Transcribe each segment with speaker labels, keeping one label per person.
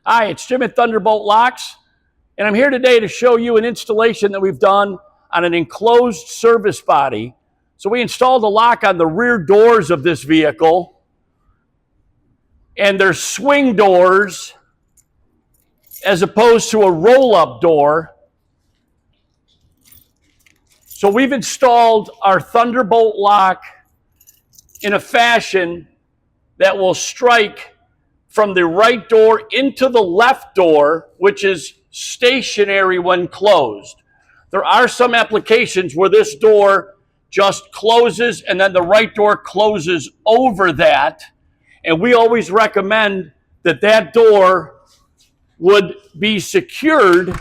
Speaker 1: Hi, it's Jim at Thunderbolt Locks, and I'm here today to show you an installation that we've done on an enclosed service body. So we installed a lock on the rear doors of this vehicle, and they're swing doors as opposed to a roll-up door. So we've installed our Thunderbolt lock in a fashion that will strike from the right door into the left door, which is stationary when closed. There are some applications where this door just closes and then the right door closes over that. And we always recommend that that door would be secured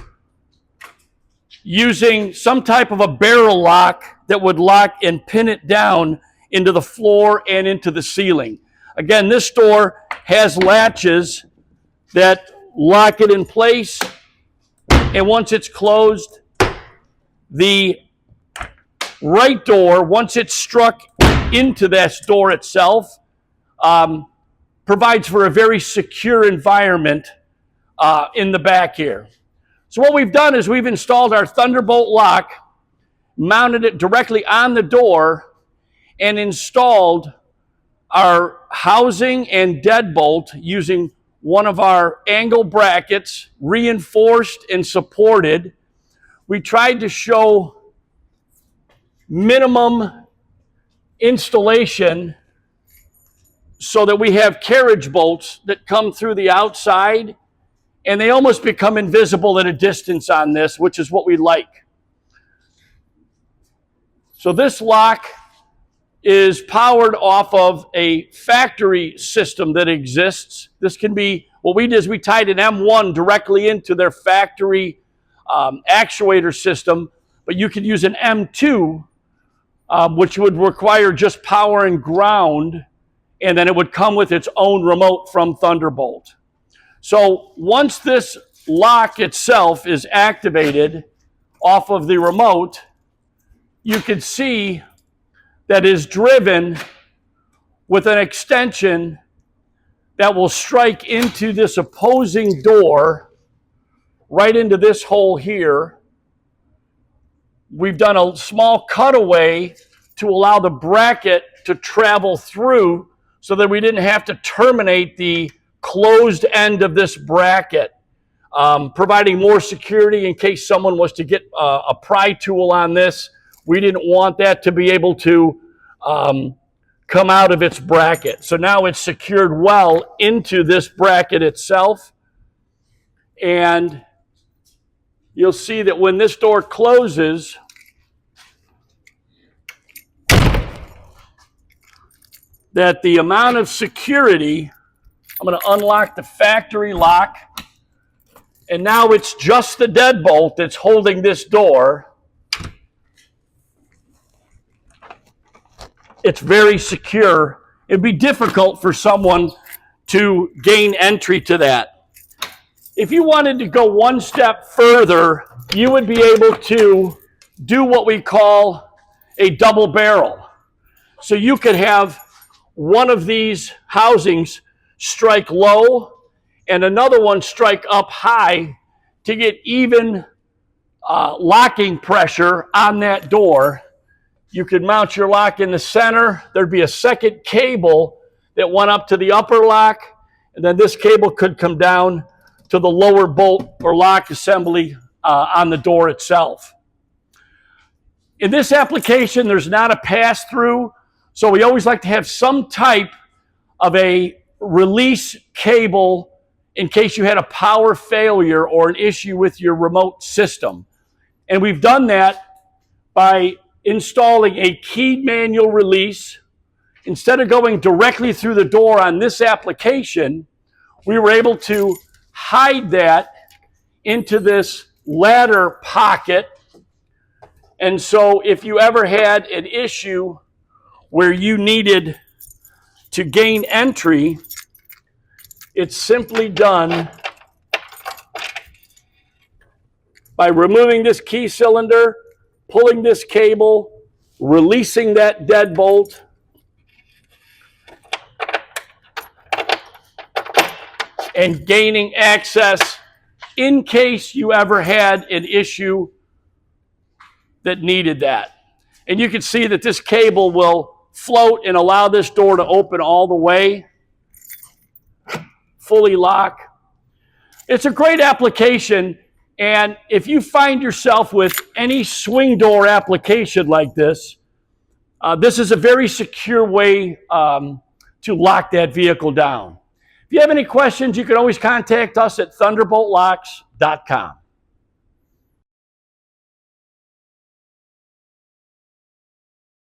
Speaker 1: using some type of a barrel lock that would lock and pin it down into the floor and into the ceiling. Again, this door has latches that lock it in place, and once it's closed, the right door, once it's struck into this door itself, provides for a very secure environment in the back here. So what we've done is we've installed our Thunderbolt lock, mounted it directly on the door, and installed our housing and deadbolt using one of our angle brackets, reinforced and supported. We tried to show minimum installation so that we have carriage bolts that come through the outside, and they almost become invisible at a distance on this, which is what we like. So this lock is powered off of a factory system that exists. This can be, what we did is we tied an M1 directly into their factory actuator system, but you could use an M2, which would require just power and ground, and then it would come with its own remote from Thunderbolt. So once this lock itself is activated off of the remote, you can see that is driven with an extension that will strike into this opposing door, right into this hole here. We've done a small cutaway to allow the bracket to travel through so that we didn't have to terminate the closed end of this bracket, providing more security in case someone was to get a pry tool on this. We didn't want that to be able to come out of its bracket. So now it's secured well into this bracket itself. And you'll see that when this door closes, that the amount of security, I'm going to unlock the factory lock, and now it's just the deadbolt that's holding this door. It's very secure. It'd be difficult for someone to gain entry to that. If you wanted to go one step further, you would be able to do what we call a double barrel. So you could have one of these housings strike low and another one strike up high to get even locking pressure on that door. You could mount your lock in the center. There'd be a second cable that went up to the upper lock, and then this cable could come down to the lower bolt or lock assembly on the door itself. In this application, there's not a pass-through, so we always like to have some type of a release cable in case you had a power failure or an issue with your remote system. And we've done that by installing a keyed manual release. Instead of going directly through the door on this application, we were able to hide that into this ladder pocket. And so if you ever had an issue where you needed to gain entry, it's simply done by removing this key cylinder, pulling this cable, releasing that deadbolt, and gaining access in case you ever had an issue that needed that. And you can see that this cable will float and allow this door to open all the way, fully lock. It's a great application, and if you find yourself with any swing door application like this, this is a very secure way to lock that vehicle down. If you have any questions, you can always contact us at thunderboltlocks.com.